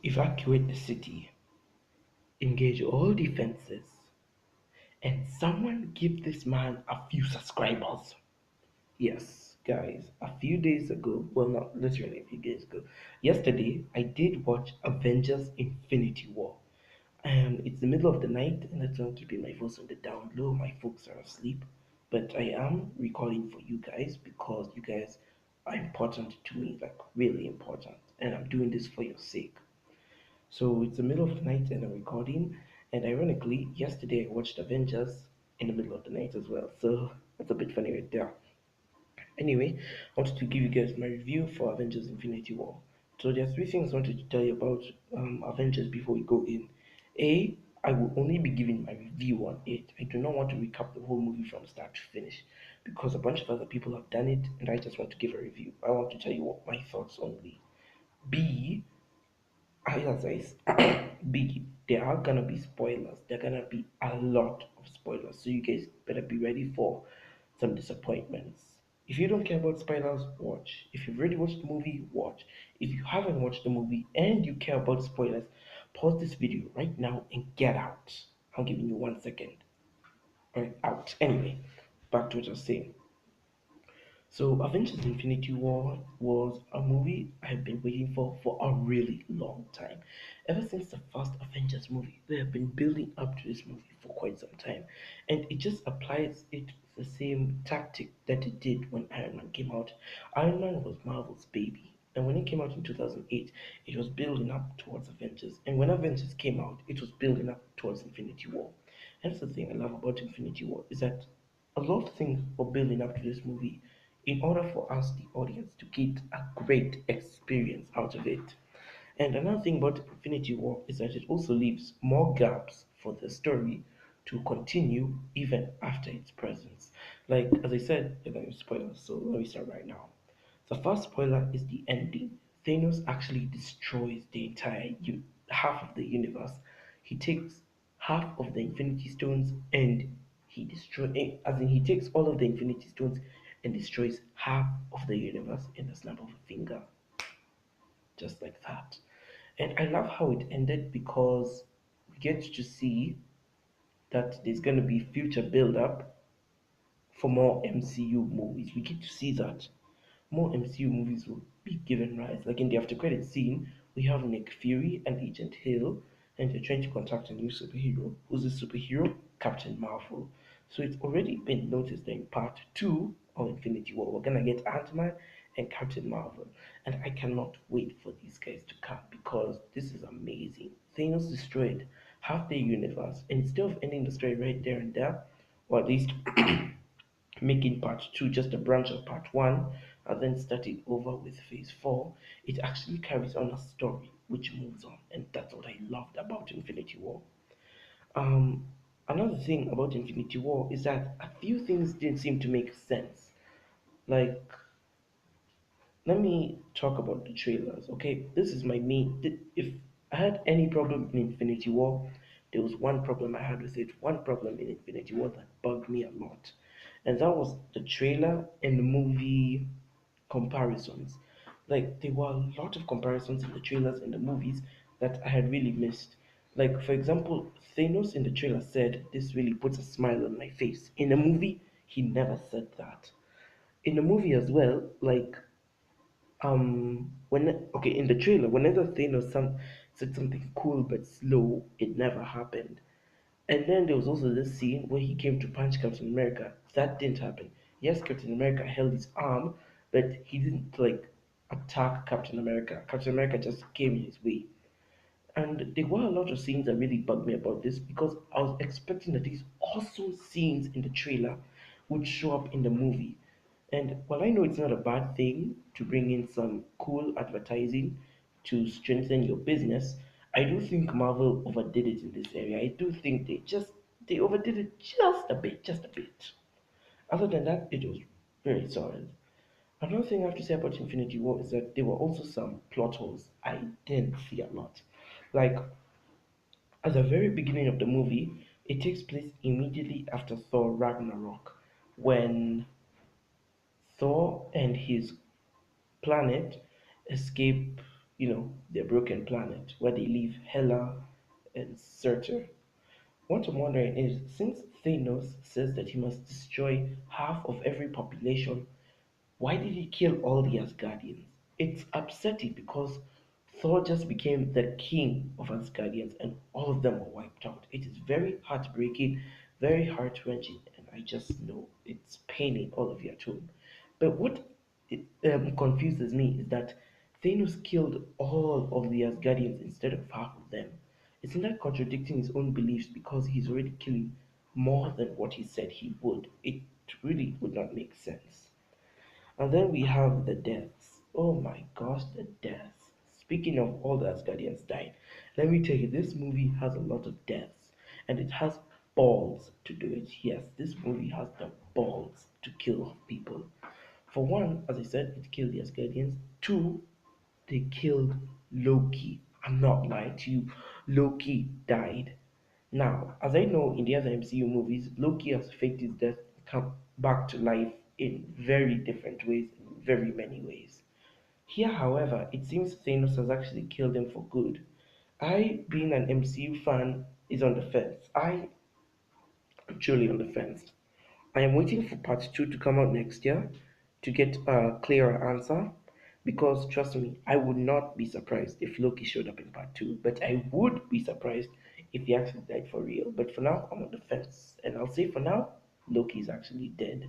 evacuate the city, engage all defenses, and someone give this man a few subscribers. Yes, guys, a few days ago, well, not literally a few days ago, yesterday, I did watch Avengers Infinity War. It's the middle of the night, and that's why I'm keeping my voice on the down low. My folks are asleep, but I am recording for you guys because you guys are important to me, like really important, and I'm doing this for your sake. So it's the middle of the night, and I'm recording. And ironically, yesterday I watched Avengers in the middle of the night as well. So that's a bit funny right there. Anyway, I wanted to give you guys my review for Avengers Infinity War. So there are three things I wanted to tell you about Avengers before we go in. A, I will only be giving my review on it. I do not want to recap the whole movie from start to finish because a bunch of other people have done it and I just want to give a review. I want to tell you what my thoughts only. B, as B, there are gonna be spoilers. There are gonna be a lot of spoilers. So you guys better be ready for some disappointments. If you don't care about spoilers, watch. If you've already watched the movie, watch. If you haven't watched the movie and you care about spoilers, pause this video right now and get out. I'm giving you 1 second. Alright, out. Anyway, back to what I was saying. So, Avengers Infinity War was a movie I've been waiting for a really long time. Ever since the first Avengers movie, they have been building up to this movie for quite some time. And it just applies it the same tactic that it did when Iron Man came out. Iron Man was Marvel's baby. And when it came out in 2008, it was building up towards Avengers. And when Avengers came out, it was building up towards Infinity War. And that's the thing I love about Infinity War is that a lot of things were building up to this movie in order for us, the audience, to get a great experience out of it. And another thing about Infinity War is that it also leaves more gaps for the story to continue even after its presence. Like, as I said, they're going to spoilers, so let me start right now. The first spoiler is the ending. Thanos actually destroys the entire half of the universe. He takes half of the Infinity Stones and as in he takes all of the Infinity Stones and destroys half of the universe in the snap of a finger, just like that. And I love how it ended because we get to see that there's going to be future build up for more MCU movies. We get to see that more MCU movies will be given rise. Like in the after credit scene, we have Nick Fury and Agent Hill, and they're trying to contact a new superhero. Who's the superhero? Captain Marvel. So it's already been noticed that in part two of Infinity War, we're gonna get Ant-Man and Captain Marvel. And I cannot wait for these guys to come because this is amazing. Thanos destroyed half the universe, and instead of ending the story right there and there, or at least making part two just a branch of part one and then starting over with phase four, it actually carries on a story which moves on, and that's what I loved about Infinity War. Um, Another thing about Infinity War is that a few things didn't seem to make sense. Like, let me talk about the trailers. Okay, this is my main. If I had any problem in Infinity War, there was one problem I had with it. One problem in Infinity War that bugged me a lot, and that was the trailer and the movie comparisons. Like there were a lot of comparisons in the trailers and the movies that I had really missed. Like for example, Thanos in the trailer said, "This really puts a smile on my face." In the movie, he never said that. In the movie as well, like when in the trailer, whenever Thanos said something cool but slow, it never happened. And then there was also this scene where he came to punch Captain America. That didn't happen. Yes, Captain America held his arm, but he didn't like attack Captain America. Captain America just came in his way. And there were a lot of scenes that really bugged me about this because I was expecting that these awesome scenes in the trailer would show up in the movie. And while I know it's not a bad thing to bring in some cool advertising to strengthen your business, I do think Marvel overdid it in this area. I do think they overdid it just a bit. Other than that, it was very solid. Another thing I have to say about Infinity War is that there were also some plot holes I didn't see a lot. Like at the very beginning of the movie, it takes place immediately after Thor Ragnarok, when Thor and his planet escape. their broken planet where they leave Hela and Surtur. What I'm wondering is, since Thanos says that he must destroy half of every population, why did he kill all the Asgardians? It's upsetting because Thor just became the king of Asgardians and all of them were wiped out. It is very heartbreaking, very heart wrenching, and I just know it's paining all of you at home. But what confuses me is that Thanos killed all of the Asgardians instead of half of them. Isn't that contradicting his own beliefs because he's already killing more than what he said he would? It really would not make sense. And then we have the deaths. Oh my gosh, the deaths. Speaking of all the Asgardians dying, let me tell you, this movie has a lot of deaths. And it has balls to do it. Yes, this movie has the balls to kill people. For one, as I said, it killed the Asgardians. Two, they killed Loki. I'm not lying to you. Loki died. Now, as I know in the other MCU movies, Loki has faked his death and come back to life in very different ways, in very many ways. Here, however, it seems Thanos has actually killed him for good. I, being an MCU fan, is on the fence. I am truly on the fence. I am waiting for part two to come out next year to get a clearer answer because trust me, I would not be surprised if Loki showed up in part two, but I would be surprised if he actually died for real. But for now, I'm on the fence, and I'll say for now, Loki is actually dead.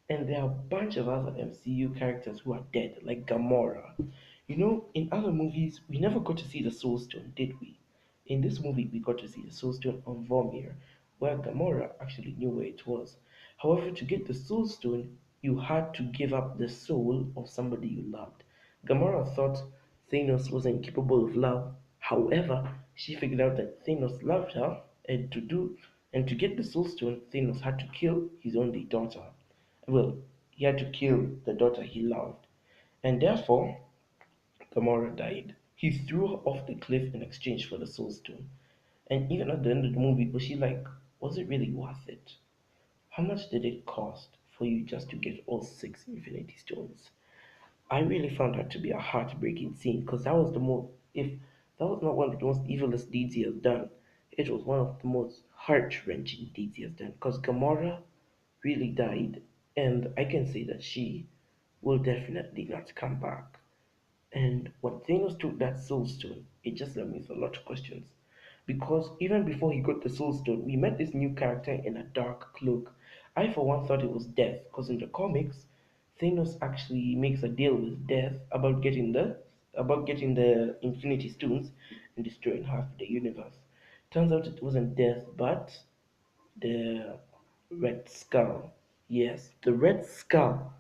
And there are a bunch of other MCU characters who are dead, like Gamora. In other movies, we never got to see the Soul Stone, did we? In this movie, we got to see the Soul Stone on Vormir, where Gamora actually knew where it was. However, to get the Soul Stone, you had to give up the soul of somebody you loved. Gamora thought Thanos was incapable of love. However, she figured out that Thanos loved her, and to get the Soul Stone, Thanos had to kill his only daughter. Well, he had to kill the daughter he loved, and therefore Gamora died. He threw her off the cliff in exchange for the Soul Stone. And even at the end of the movie, was she like, was it really worth it? How much did it cost for you just to get all six Infinity Stones? I really found that to be a heartbreaking scene because that was the most, if that was not one of the most evilest deeds he has done, it was one of the most heart wrenching deeds he has done because Gamora really died, and I can say that she will definitely not come back. And when Thanos took that Soul Stone, it just left me with a lot of questions. Because even before he got the Soul Stone, we met this new character in a dark cloak. I, for one, thought it was Death, because in the comics, Thanos actually makes a deal with Death about getting the Infinity Stones and destroying half the universe. Turns out it wasn't Death, but the Red Skull. Yes, the Red Skull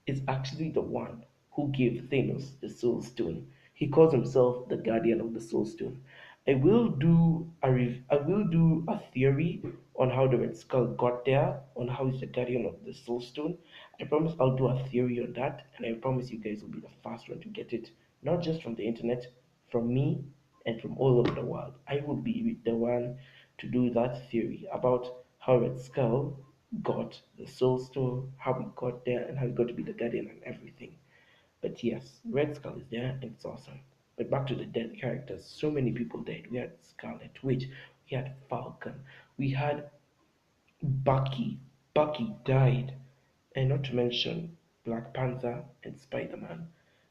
is actually the one who gave Thanos the Soul Stone. He calls himself the Guardian of the Soul Stone. I will do a theory on how the Red Skull got there, on how he's the Guardian of the Soul Stone. I promise I'll do a theory on that, and I promise you guys will be the first one to get it, not just from the internet, from me and from all over the world. I will be the one to do that theory about how Red Skull got the Soul Stone, how he got there, and how he got to be the Guardian and everything. But yes, Red Skull is there and it's awesome. But back to the dead characters. So many people died. We had Scarlet Witch, we had Falcon, we had Bucky. Bucky died. And not to mention Black Panther and Spider Man.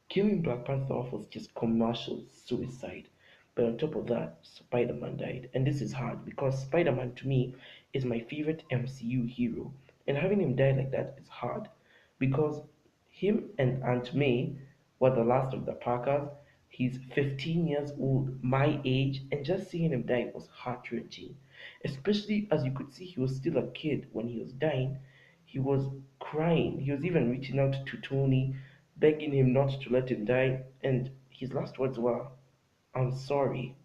Killing Black Panther off was just commercial suicide. But on top of that, Spider Man died. And this is hard because Spider Man to me is my favorite MCU hero. And having him die like that is hard because him and Aunt May were the last of the Parkers. He's 15 years old, my age, and just seeing him die was heart wrenching. Especially as you could see, he was still a kid when he was dying. He was crying. He was even reaching out to Tony, begging him not to let him die. And his last words were, I'm sorry.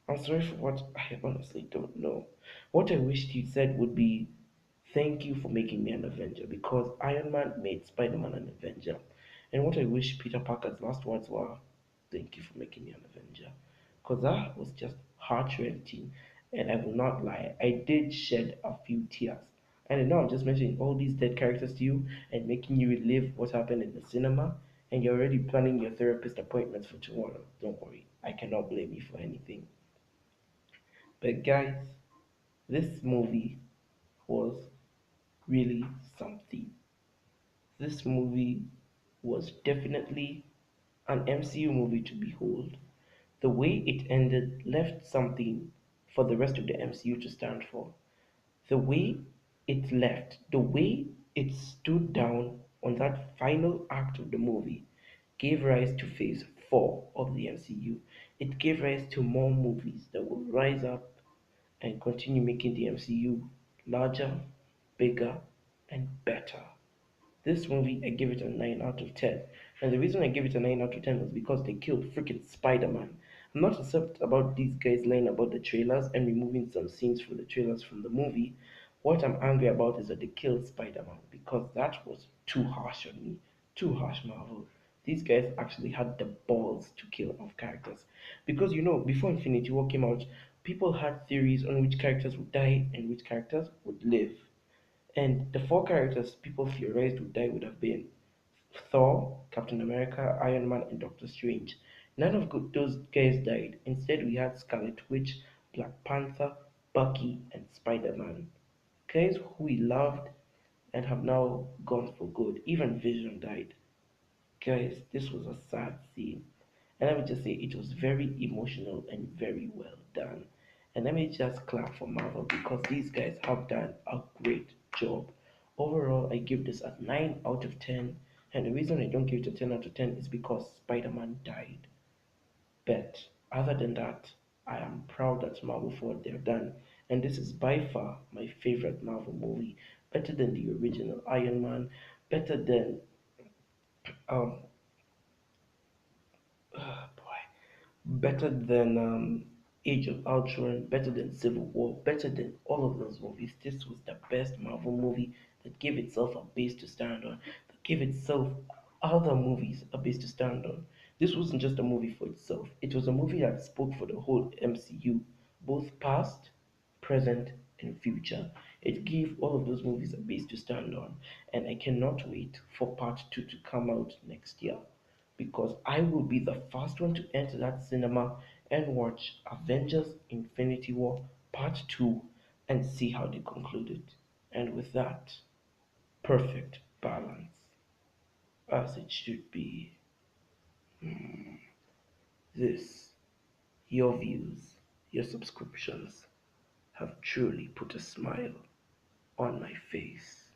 I'm sorry for what I honestly don't know. What I wished he said would be, thank you for making me an Avenger because Iron Man made Spider Man an Avenger. And what I wish Peter Parker's last words were, thank you for making me an Avenger. Because that was just heart wrenching. And I will not lie, I did shed a few tears. And I know I'm just mentioning all these dead characters to you and making you relive what happened in the cinema. and you're already planning your therapist appointments for tomorrow. Don't worry, I cannot blame you for anything. But guys, this movie was really something. This movie was definitely an MCU movie to behold. The way it ended left something for the rest of the MCU to stand for. The way it left, the way it stood down on that final act of the movie gave rise to phase 4 of the MCU. It gave rise to more movies that will rise up and continue making the MCU larger, bigger, and better. This movie, I give it a 9 out of 10. And the reason I give it a 9 out of 10 was because they killed freaking Spider Man. I'm not upset about these guys lying about the trailers and removing some scenes from the trailers from the movie. What I'm angry about is that they killed Spider Man because that was too harsh on me. Too harsh, Marvel. These guys actually had the balls to kill off characters. Because before Infinity War came out, people had theories on which characters would die and which characters would live. And the four characters people theorized would die would have been Thor, Captain America, Iron Man, and Doctor Strange. None of those guys died. Instead, we had Scarlet Witch, Black Panther, Bucky, and Spider Man. Guys who we loved and have now gone for good. Even Vision died. Guys, this was a sad scene. And let me just say, it was very emotional and very well done. And let me just clap for Marvel because these guys have done a great job. Overall, I give this a 9 out of 10. And the reason I don't give it a 10 out of 10 is because Spider Man died. But other than that, I am proud that Marvel for what they've done. And this is by far my favorite Marvel movie. Better than the original Iron Man, better than um, boy, better than Age of Ultron, better than Civil War, better than all of those movies. This was the best Marvel movie that gave itself a base to stand on, that gave itself other movies a base to stand on. This wasn't just a movie for itself, it was a movie that spoke for the whole MCU, both past, present, and future. It gave all of those movies a base to stand on, and I cannot wait for part 2 to come out next year because I will be the first one to enter that cinema and watch Avengers Infinity War Part 2 and see how they conclude it. And with that, perfect balance, as it should be. This, your views, your subscriptions have truly put a smile on my face.